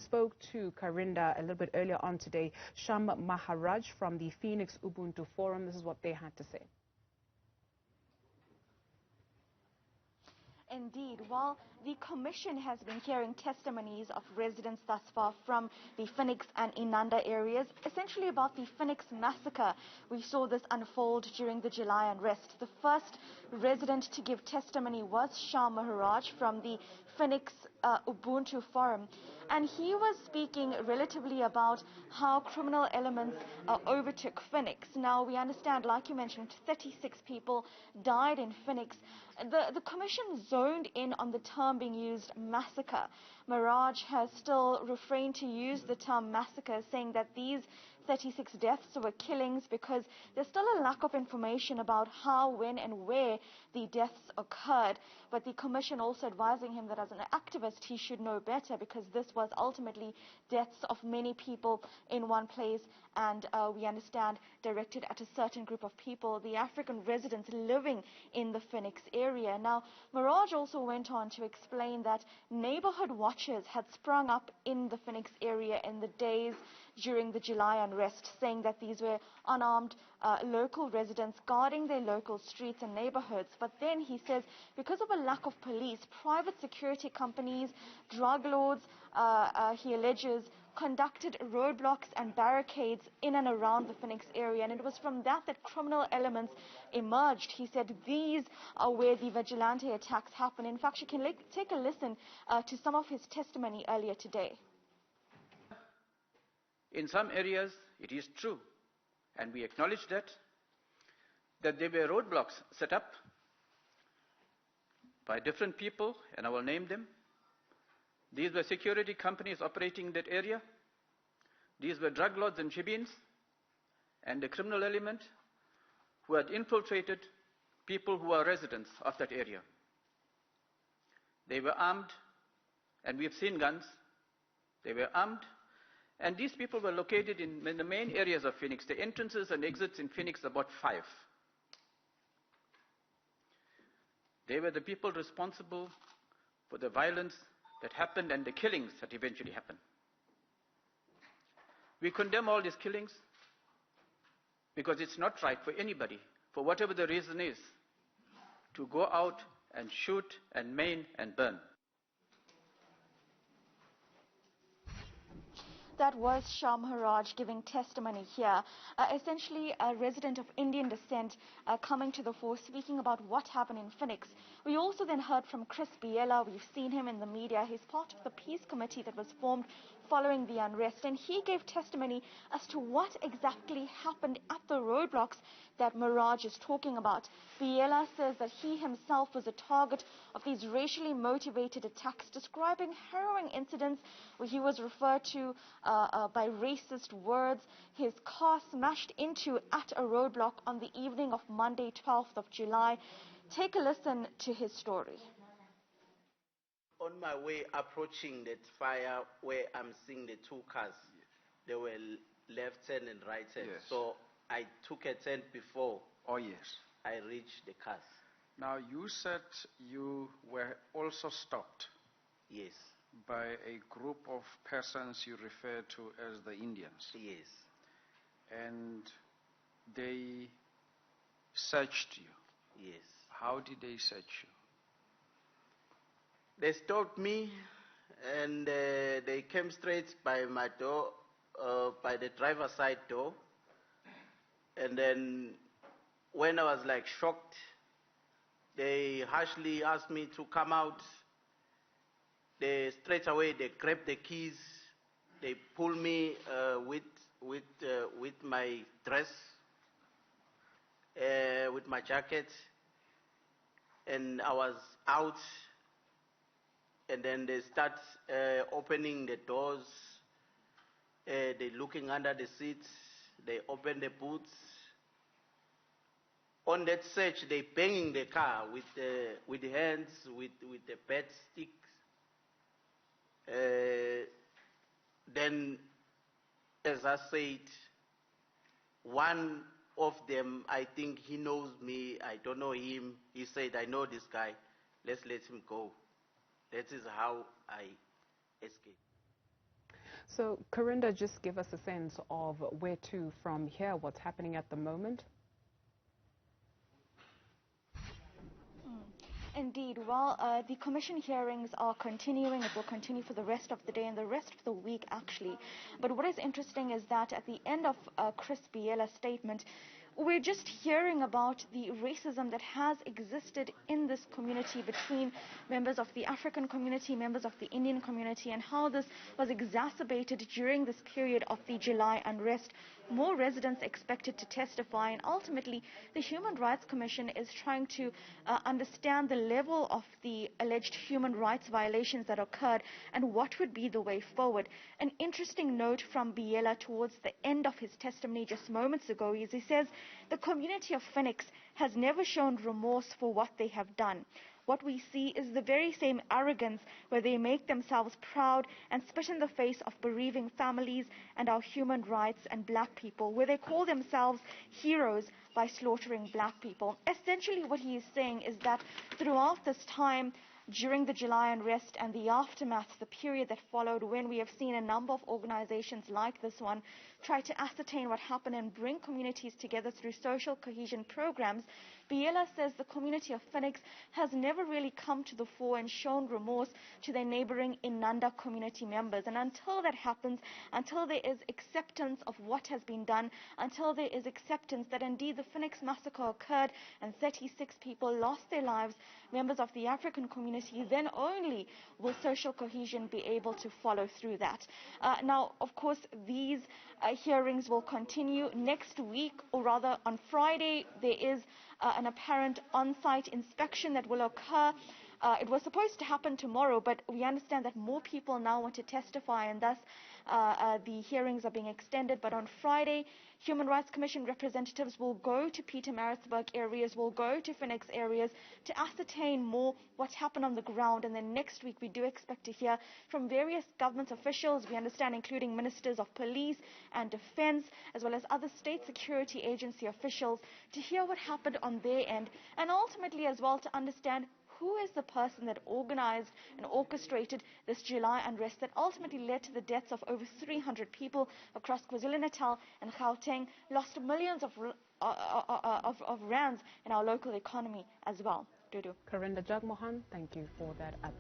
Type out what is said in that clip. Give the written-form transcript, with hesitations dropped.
spoke to Karinda a little bit earlier on today, Sham Maharaj from the Phoenix Ubuntu Forum. This is what they had to say. Indeed. While the Commission has been hearing testimonies of residents thus far from the Phoenix and Inanda areas, essentially about the Phoenix Massacre, we saw this unfold during the July Unrest. The first resident to give testimony was Shah Maharaj from the Phoenix Ubuntu Forum, and he was speaking relatively about how criminal elements overtook Phoenix. Now, we understand, like you mentioned, 36 people died in Phoenix. The Commission zoned in on the term being used, massacre. Maharaj has still refrained to use the term massacre, saying that these 36 deaths were killings because there's still a lack of information about how, when and where the deaths occurred. But the Commission also advising him that as an activist he should know better, because this was ultimately deaths of many people in one place, and we understand directed at a certain group of people, the African residents living in the Phoenix area. Now, Maharaj also went on to explain that neighborhood watches had sprung up in the Phoenix area in the days during the July Unrest, saying that these were unarmed local residents guarding their local streets and neighborhoods. But then he says, because of a lack of police, private security companies, drug lords, he alleges, conducted roadblocks and barricades in and around the Phoenix area, and it was from that criminal elements emerged. He said these are where the vigilante attacks happen. In fact, you can take a listen to some of his testimony earlier today. In some areas, it is true, and we acknowledge that there were roadblocks set up by different people, and I will name them. These were security companies operating in that area. These were drug lords and shebeens, and the criminal element who had infiltrated people who are residents of that area. They were armed, and we have seen guns. They were armed. And these people were located in the main areas of Phoenix. The entrances and exits in Phoenix are about 5. They were the people responsible for the violence that happened and the killings that eventually happened. We condemn all these killings because it's not right for anybody, for whatever the reason is, to go out and shoot and maim and burn. That was Shah Maharaj giving testimony here, essentially a resident of Indian descent coming to the fore, speaking about what happened in Phoenix. We also then heard from Chris Biela. We've seen him in the media. He's part of the peace committee that was formed following the unrest, and he gave testimony as to what exactly happened at the roadblocks that Maharaj is talking about. Biela says that he himself was a target of these racially motivated attacks, describing harrowing incidents where he was referred to by racist words, his car smashed into at a roadblock on the evening of Monday, 12th of July. Take a listen to his story. On my way approaching that fire where I'm seeing the 2 cars, they were left turn and right turn. Yes. So I took a turn before I reached the cars. Now, you said you were also stopped. Yes. By a group of persons you refer to as the Indians. Yes. And they searched you. Yes. How did they search you? They stopped me, and they came straight by my door, by the driver's side door. And then when I was like shocked, they harshly asked me to come out. They straight away they grabbed the keys. They pulled me with my dress, with my jacket, and I was out. And then they start opening the doors. They looking under the seats. They open the boots. On that search, they banging the car with the hands, with the bed sticks. Then, as I said, one of them, I think he knows me, I don't know him. He said, I know this guy, let's let him go. That is how I escaped. So, Karinda, just give us a sense of where to from here, what's happening at the moment. Indeed. Well, the commission hearings are continuing. It will continue for the rest of the day and the rest of the week, actually. But what is interesting is that at the end of Chris Biela's statement, we're just hearing about the racism that has existed in this community between members of the African community, members of the Indian community, and how this was exacerbated during this period of the July unrest. More residents expected to testify, and ultimately the Human Rights Commission is trying to understand the level of the alleged human rights violations that occurred and what would be the way forward. An interesting note from Biela towards the end of his testimony just moments ago is he says the community of Phoenix has never shown remorse for what they have done. What we see is the very same arrogance where they make themselves proud and spit in the face of bereaving families and our human rights and black people, where they call themselves heroes by slaughtering black people. Essentially what he is saying is that throughout this time, during the July unrest and the aftermath, the period that followed, when we have seen a number of organizations like this one try to ascertain what happened and bring communities together through social cohesion programs, Biela says the community of Phoenix has never really come to the fore and shown remorse to their neighbouring Inanda community members. And until that happens, until there is acceptance of what has been done, until there is acceptance that indeed the Phoenix Massacre occurred and 36 people lost their lives, members of the African community, then only will social cohesion be able to follow through that. Now, of course, these hearings will continue next week, or rather on Friday. There is an apparent on-site inspection that will occur. It was supposed to happen tomorrow, but we understand that more people now want to testify, and thus the hearings are being extended. But on Friday, Human Rights Commission representatives will go to Pietermaritzburg areas, will go to Phoenix areas to ascertain more what's happened on the ground. And then next week, we do expect to hear from various government officials, we understand, including ministers of police and defense, as well as other state security agency officials, to hear what happened on their end, and ultimately as well to understand who is the person that organized and orchestrated this July unrest that ultimately led to the deaths of over 300 people across KwaZulu-Natal and Gauteng, lost millions of rands in our local economy as well. Karinda Jagmohan, thank you for that update.